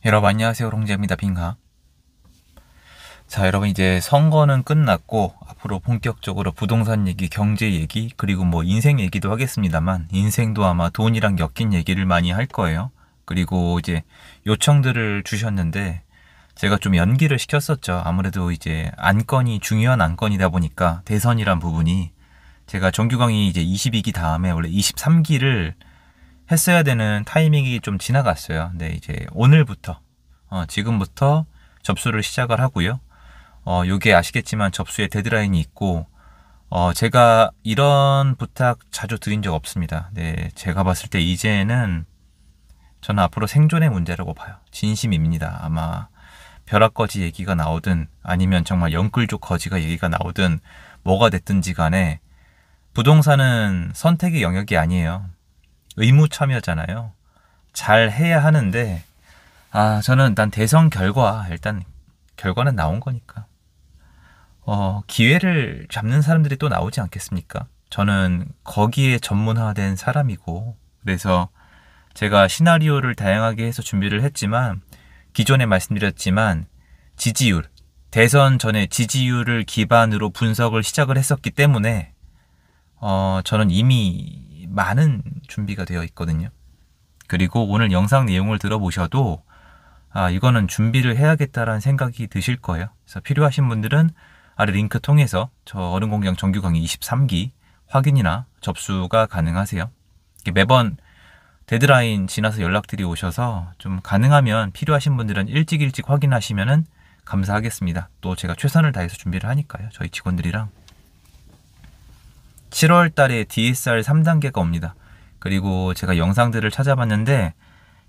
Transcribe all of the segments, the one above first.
여러분 안녕하세요. 롱제입니다. 빙하. 자, 여러분 이제 선거는 끝났고 앞으로 본격적으로 부동산 얘기, 경제 얘기, 그리고 뭐 인생 얘기도 하겠습니다만 인생도 아마 돈이랑 엮인 얘기를 많이 할 거예요. 그리고 이제 요청들을 주셨는데 제가 좀 연기를 시켰었죠. 아무래도 이제 안건이 중요한 안건이다 보니까 대선이란 부분이 제가 정규강의 이제 22기 다음에 원래 23기를 했어야 되는 타이밍이 좀 지나갔어요. 근데 이제 오늘부터 지금부터 접수를 시작을 하고요. 요게 아시겠지만 접수에 데드라인이 있고 제가 이런 부탁 자주 드린 적 없습니다. 네, 제가 봤을 때 이제는 저는 앞으로 생존의 문제라고 봐요. 진심입니다. 아마 벼락거지 얘기가 나오든 아니면 정말 영끌족 거지가 얘기가 나오든 뭐가 됐든지 간에 부동산은 선택의 영역이 아니에요. 의무 참여잖아요. 잘 해야 하는데 저는 일단 대선 결과 일단 결과는 나온 거니까 기회를 잡는 사람들이 또 나오지 않겠습니까? 저는 거기에 전문화된 사람이고 그래서 제가 시나리오를 다양하게 해서 준비를 했지만 기존에 말씀드렸지만 지지율, 대선 전에 지지율을 기반으로 분석을 시작을 했었기 때문에 저는 이미 많은 준비가 되어 있거든요. 그리고 오늘 영상 내용을 들어보셔도 이거는 준비를 해야겠다라는 생각이 드실 거예요. 그래서 필요하신 분들은 아래 링크 통해서 저 어른공경 정규 강의 23기 확인이나 접수가 가능하세요. 매번 데드라인 지나서 연락들이 오셔서 좀 가능하면 필요하신 분들은 일찍 확인하시면 감사하겠습니다. 또 제가 최선을 다해서 준비를 하니까요. 저희 직원들이랑 7월 달에 DSR 3단계가 옵니다. 그리고 제가 영상들을 찾아봤는데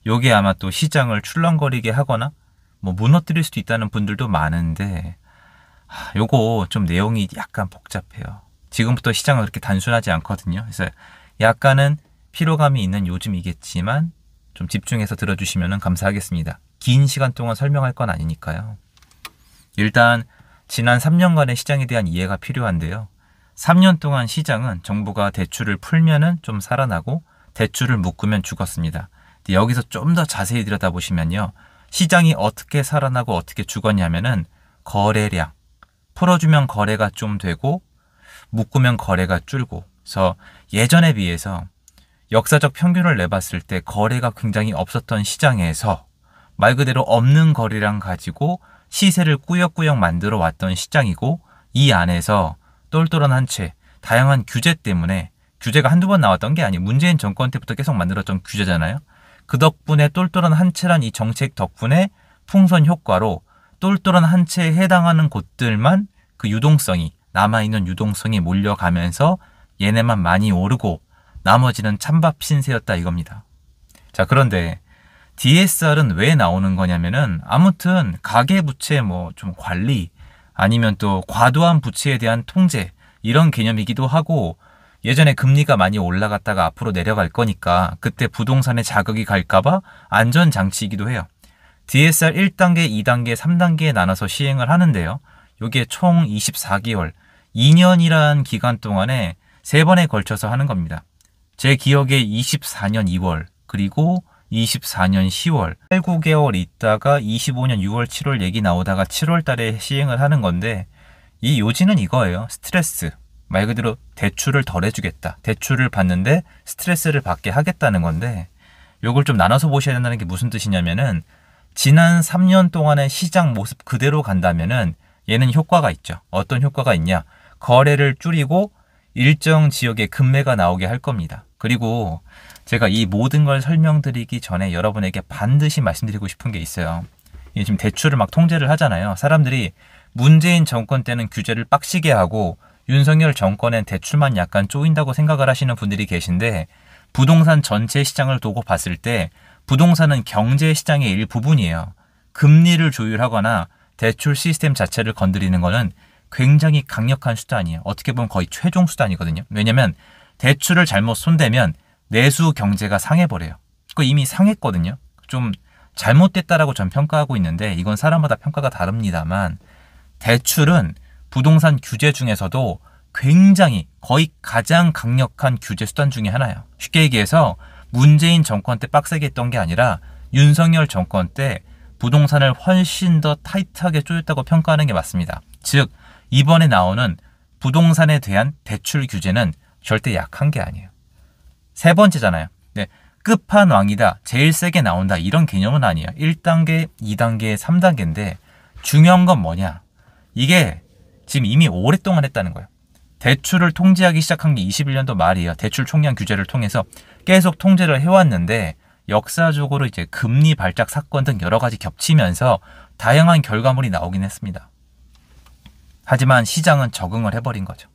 요게 아마 또 시장을 출렁거리게 하거나 뭐 무너뜨릴 수도 있다는 분들도 많은데 요거 좀 내용이 약간 복잡해요. 지금부터 시장은 그렇게 단순하지 않거든요. 그래서 약간은 피로감이 있는 요즘이겠지만 좀 집중해서 들어주시면 감사하겠습니다. 긴 시간 동안 설명할 건 아니니까요. 일단 지난 3년간의 시장에 대한 이해가 필요한데요. 3년 동안 시장은 정부가 대출을 풀면은 좀 살아나고 대출을 묶으면 죽었습니다. 여기서 좀 더 자세히 들여다보시면요. 시장이 어떻게 살아나고 어떻게 죽었냐면은 거래량, 풀어주면 거래가 좀 되고 묶으면 거래가 줄고 그래서 예전에 비해서 역사적 평균을 내봤을 때 거래가 굉장히 없었던 시장에서 말 그대로 없는 거래량 가지고 시세를 꾸역꾸역 만들어 왔던 시장이고 이 안에서 똘똘한 한 채, 다양한 규제 때문에 규제가 한두 번 나왔던 게 아니에요. 문재인 정권 때부터 계속 만들었던 규제잖아요. 그 덕분에 똘똘한 한 채란 이 정책 덕분에 풍선 효과로 똘똘한 한 채에 해당하는 곳들만 그 유동성이 남아있는 유동성이 몰려가면서 얘네만 많이 오르고 나머지는 찬밥 신세였다 이겁니다. 자, 그런데 DSR은 왜 나오는 거냐면은 아무튼 가계부채 뭐 좀 관리 아니면 또 과도한 부채에 대한 통제 이런 개념이기도 하고 예전에 금리가 많이 올라갔다가 앞으로 내려갈 거니까 그때 부동산에 자극이 갈까봐 안전장치이기도 해요. DSR 1단계, 2단계, 3단계에 나눠서 시행을 하는데요. 이게 총 24개월, 2년이란 기간 동안에 3번에 걸쳐서 하는 겁니다. 제 기억에 24년 2월 그리고 24년 10월 8, 9개월 있다가 25년 6월 7월 얘기 나오다가 7월 달에 시행을 하는 건데 이 요지는 이거예요. 스트레스. 말 그대로 대출을 덜 해주겠다. 대출을 받는데 스트레스를 받게 하겠다는 건데 요걸 좀 나눠서 보셔야 된다는 게 무슨 뜻이냐면은 지난 3년 동안의 시장 모습 그대로 간다면은 얘는 효과가 있죠. 어떤 효과가 있냐. 거래를 줄이고 일정 지역에 금매가 나오게 할 겁니다. 그리고 제가 이 모든 걸 설명드리기 전에 여러분에게 반드시 말씀드리고 싶은 게 있어요. 지금 대출을 막 통제를 하잖아요. 사람들이 문재인 정권 때는 규제를 빡시게 하고 윤석열 정권엔 대출만 약간 쪼인다고 생각을 하시는 분들이 계신데 부동산 전체 시장을 두고 봤을 때 부동산은 경제 시장의 일부분이에요. 금리를 조율하거나 대출 시스템 자체를 건드리는 거는 굉장히 강력한 수단이에요. 어떻게 보면 거의 최종 수단이거든요. 왜냐면 대출을 잘못 손대면 내수 경제가 상해버려요. 그거 이미 상했거든요. 좀 잘못됐다라고 전 평가하고 있는데 이건 사람마다 평가가 다릅니다만 대출은 부동산 규제 중에서도 굉장히 거의 가장 강력한 규제 수단 중에 하나예요. 쉽게 얘기해서 문재인 정권 때 빡세게 했던 게 아니라 윤석열 정권 때 부동산을 훨씬 더 타이트하게 조였다고 평가하는 게 맞습니다. 즉 이번에 나오는 부동산에 대한 대출 규제는 절대 약한 게 아니에요. 세 번째잖아요. 네, 끝판왕이다, 제일 세게 나온다, 이런 개념은 아니에요. 1단계, 2단계, 3단계인데 중요한 건 뭐냐? 이게 지금 이미 오랫동안 했다는 거예요. 대출을 통제하기 시작한 게 21년도 말이에요. 대출 총량 규제를 통해서 계속 통제를 해왔는데 역사적으로 이제 금리 발작 사건 등 여러 가지 겹치면서 다양한 결과물이 나오긴 했습니다. 하지만 시장은 적응을 해버린 거죠.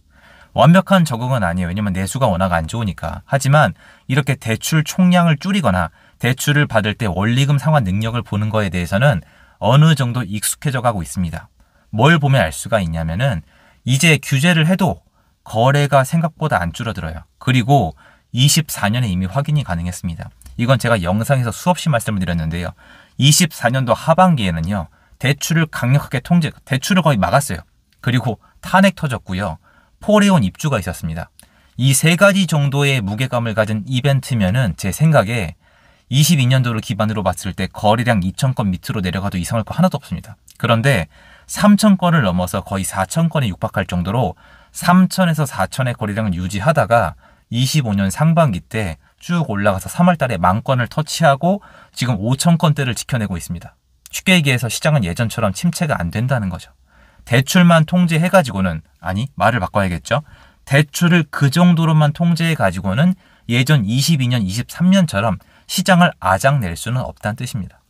완벽한 적응은 아니에요. 왜냐면 내수가 워낙 안 좋으니까. 하지만 이렇게 대출 총량을 줄이거나 대출을 받을 때 원리금 상환 능력을 보는 거에 대해서는 어느 정도 익숙해져 가고 있습니다. 뭘 보면 알 수가 있냐면은 이제 규제를 해도 거래가 생각보다 안 줄어들어요. 그리고 24년에 이미 확인이 가능했습니다. 이건 제가 영상에서 수없이 말씀을 드렸는데요. 24년도 하반기에는요. 대출을 강력하게 대출을 거의 막았어요. 그리고 탄핵 터졌고요. 포레온 입주가 있었습니다. 이 세 가지 정도의 무게감을 가진 이벤트면은 제 생각에 22년도를 기반으로 봤을 때 거래량 2,000건 밑으로 내려가도 이상할 거 하나도 없습니다. 그런데 3,000건을 넘어서 거의 4,000건에 육박할 정도로 3,000에서 4,000의 거래량을 유지하다가 25년 상반기 때 쭉 올라가서 3월 달에 10,000건을 터치하고 지금 5,000건대를 지켜내고 있습니다. 쉽게 얘기해서 시장은 예전처럼 침체가 안 된다는 거죠. 대출만 통제해가지고는, 아니 말을 바꿔야겠죠. 대출을 그 정도로만 통제해가지고는 예전 22년, 23년처럼 시장을 아작낼 수는 없다는 뜻입니다.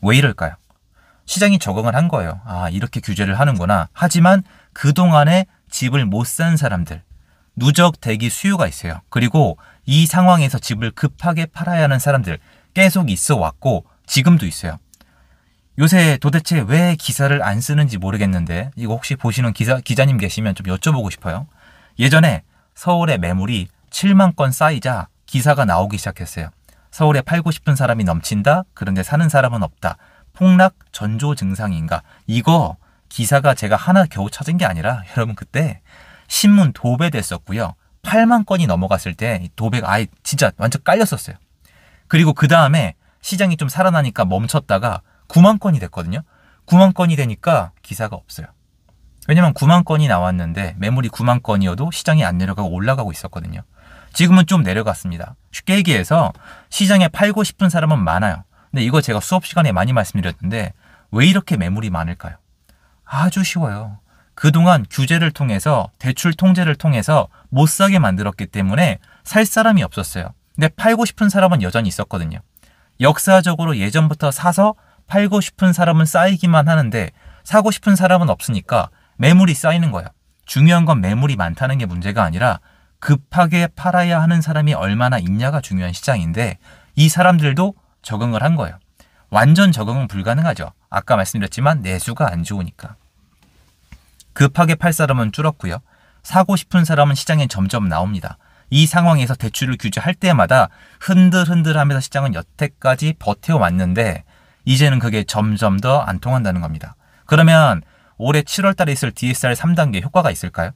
왜 이럴까요? 시장이 적응을 한 거예요. 아, 이렇게 규제를 하는구나. 하지만 그동안에 집을 못 산 사람들, 누적 대기 수요가 있어요. 그리고 이 상황에서 집을 급하게 팔아야 하는 사람들 계속 있어 왔고 지금도 있어요. 요새 도대체 왜 기사를 안 쓰는지 모르겠는데 이거 혹시 보시는 기자님 계시면 좀 여쭤보고 싶어요. 예전에 서울의 매물이 7만 건 쌓이자 기사가 나오기 시작했어요. 서울에 팔고 싶은 사람이 넘친다. 그런데 사는 사람은 없다. 폭락 전조 증상인가? 이거 기사가 제가 하나 겨우 찾은 게 아니라 여러분 그때 신문 도배됐었고요. 8만 건이 넘어갔을 때 도배가 아예 진짜 완전 깔렸었어요. 그리고 그 다음에 시장이 좀 살아나니까 멈췄다가 9만 건이 됐거든요. 9만 건이 되니까 기사가 없어요. 왜냐면 9만 건이 나왔는데 매물이 9만 건이어도 시장이 안 내려가고 올라가고 있었거든요. 지금은 좀 내려갔습니다. 쉽게 얘기해서 시장에 팔고 싶은 사람은 많아요. 근데 이거 제가 수업 시간에 많이 말씀드렸는데 왜 이렇게 매물이 많을까요? 아주 쉬워요. 그동안 규제를 통해서 대출 통제를 통해서 못 사게 만들었기 때문에 살 사람이 없었어요. 근데 팔고 싶은 사람은 여전히 있었거든요. 역사적으로 예전부터 사서 팔고 싶은 사람은 쌓이기만 하는데 사고 싶은 사람은 없으니까 매물이 쌓이는 거예요. 중요한 건 매물이 많다는 게 문제가 아니라 급하게 팔아야 하는 사람이 얼마나 있냐가 중요한 시장인데 이 사람들도 적응을 한 거예요. 완전 적응은 불가능하죠. 아까 말씀드렸지만 내수가 안 좋으니까. 급하게 팔 사람은 줄었고요. 사고 싶은 사람은 시장에 점점 나옵니다. 이 상황에서 대출을 규제할 때마다 흔들흔들하면서 시장은 여태까지 버텨왔는데 이제는 그게 점점 더 안 통한다는 겁니다. 그러면 올해 7월 달에 있을 DSR 3단계 효과가 있을까요?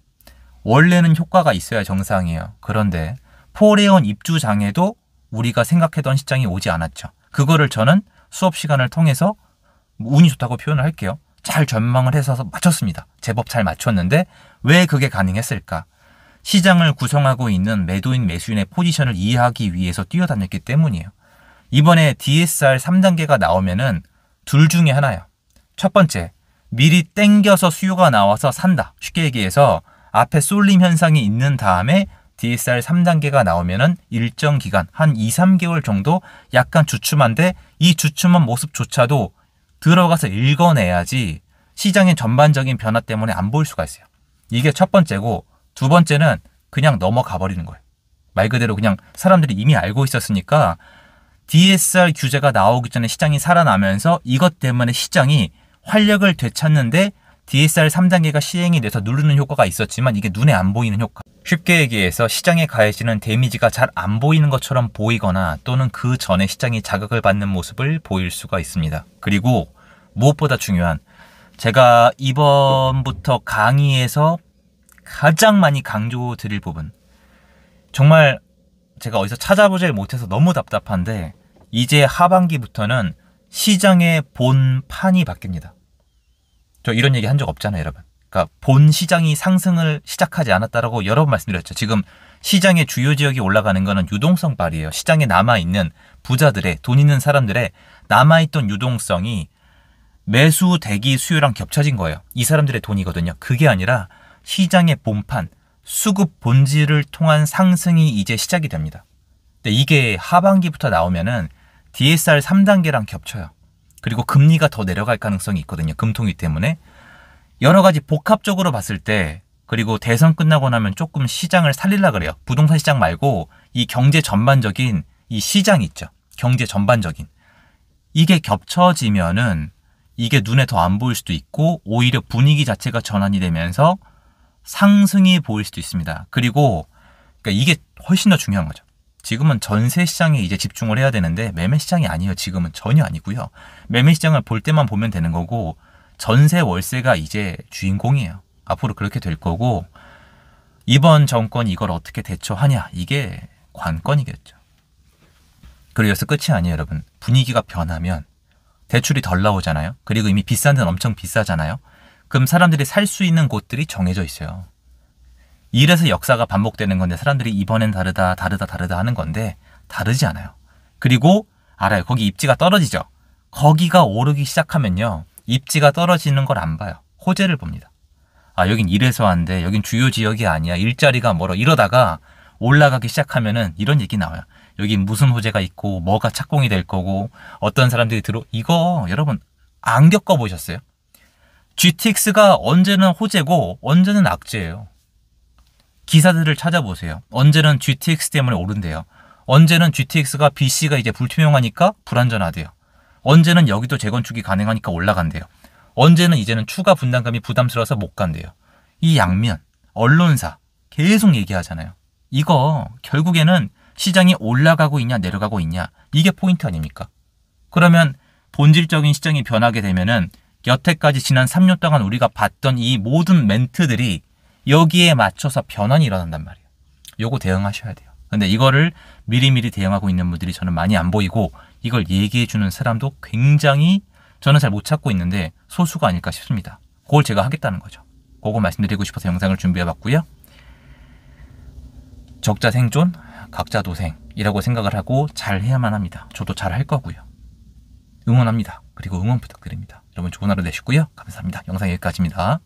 원래는 효과가 있어야 정상이에요. 그런데 포레온 입주 장에도 우리가 생각했던 시장이 오지 않았죠. 그거를 저는 수업 시간을 통해서 운이 좋다고 표현을 할게요. 잘 전망을 해서 맞췄습니다. 제법 잘 맞췄는데 왜 그게 가능했을까? 시장을 구성하고 있는 매도인 매수인의 포지션을 이해하기 위해서 뛰어다녔기 때문이에요. 이번에 DSR 3단계가 나오면은 둘 중에 하나예요. 첫 번째, 미리 땡겨서 수요가 나와서 산다. 쉽게 얘기해서 앞에 쏠림 현상이 있는 다음에 DSR 3단계가 나오면은 일정 기간, 한 2, 3개월 정도 약간 주춤한데 이 주춤한 모습조차도 들어가서 읽어내야지 시장의 전반적인 변화 때문에 안 보일 수가 있어요. 이게 첫 번째고 두 번째는 그냥 넘어가 버리는 거예요. 말 그대로 그냥 사람들이 이미 알고 있었으니까 DSR 규제가 나오기 전에 시장이 살아나면서 이것 때문에 시장이 활력을 되찾는데 DSR 3단계가 시행이 돼서 누르는 효과가 있었지만 이게 눈에 안 보이는 효과. 쉽게 얘기해서 시장에 가해지는 데미지가 잘 안 보이는 것처럼 보이거나 또는 그 전에 시장이 자극을 받는 모습을 보일 수가 있습니다. 그리고 무엇보다 중요한 제가 이번부터 강의에서 가장 많이 강조드릴 부분, 정말 제가 어디서 찾아보질 못해서 너무 답답한데 이제 하반기부터는 시장의 본판이 바뀝니다. 저 이런 얘기 한 적 없잖아요, 여러분. 그러니까 본 시장이 상승을 시작하지 않았다라고 여러 번 말씀드렸죠. 지금 시장의 주요 지역이 올라가는 거는 유동성 발이에요. 시장에 남아있는 부자들의, 돈 있는 사람들의 남아있던 유동성이 매수 대기 수요랑 겹쳐진 거예요. 이 사람들의 돈이거든요. 그게 아니라 시장의 본판, 수급 본질을 통한 상승이 이제 시작이 됩니다. 근데 이게 하반기부터 나오면은 DSR 3단계랑 겹쳐요. 그리고 금리가 더 내려갈 가능성이 있거든요. 금통위 때문에. 여러 가지 복합적으로 봤을 때, 그리고 대선 끝나고 나면 조금 시장을 살리려고 그래요. 부동산 시장 말고 이 경제 전반적인 이 시장 있죠. 경제 전반적인. 이게 겹쳐지면은 이게 눈에 더 안 보일 수도 있고 오히려 분위기 자체가 전환이 되면서 상승이 보일 수도 있습니다. 그리고 그러니까 이게 훨씬 더 중요한 거죠. 지금은 전세 시장에 이제 집중을 해야 되는데 매매 시장이 아니에요. 지금은 전혀 아니고요. 매매 시장을 볼 때만 보면 되는 거고 전세 월세가 이제 주인공이에요. 앞으로 그렇게 될 거고 이번 정권이 이걸 어떻게 대처하냐 이게 관건이겠죠. 그리고 여기서 끝이 아니에요, 여러분. 분위기가 변하면 대출이 덜 나오잖아요. 그리고 이미 비싼 데는 엄청 비싸잖아요. 그럼 사람들이 살 수 있는 곳들이 정해져 있어요. 이래서 역사가 반복되는 건데 사람들이 이번엔 다르다 하는 건데 다르지 않아요. 그리고 알아요. 거기 입지가 떨어지죠. 거기가 오르기 시작하면요. 입지가 떨어지는 걸 안 봐요. 호재를 봅니다. 아, 여긴 이래서 안 돼. 여긴 주요 지역이 아니야. 일자리가 멀어. 이러다가 올라가기 시작하면은 이런 얘기 나와요. 여긴 무슨 호재가 있고 뭐가 착공이 될 거고 어떤 사람들이 이거 여러분 안 겪어보셨어요? GTX가 언제는 호재고 언제는 악재예요. 기사들을 찾아보세요. 언제는 GTX 때문에 오른대요. 언제는 GTX가 BC가 이제 불투명하니까 불안전하대요. 언제는 여기도 재건축이 가능하니까 올라간대요. 언제는 이제는 추가 분담금이 부담스러워서 못 간대요. 이 양면, 언론사 계속 얘기하잖아요. 이거 결국에는 시장이 올라가고 있냐 내려가고 있냐 이게 포인트 아닙니까? 그러면 본질적인 시장이 변하게 되면은 여태까지 지난 3년 동안 우리가 봤던 이 모든 멘트들이 여기에 맞춰서 변환이 일어난단 말이에요. 요거 대응하셔야 돼요. 근데 이거를 미리미리 대응하고 있는 분들이 저는 많이 안 보이고 이걸 얘기해 주는 사람도 굉장히 저는 잘 못 찾고 있는데 소수가 아닐까 싶습니다. 그걸 제가 하겠다는 거죠. 그거 말씀드리고 싶어서 영상을 준비해 봤고요. 적자 생존, 각자 도생이라고 생각을 하고 잘 해야만 합니다. 저도 잘 할 거고요. 응원합니다. 그리고 응원 부탁드립니다. 여러분 좋은 하루 되시고요. 감사합니다. 영상 여기까지입니다.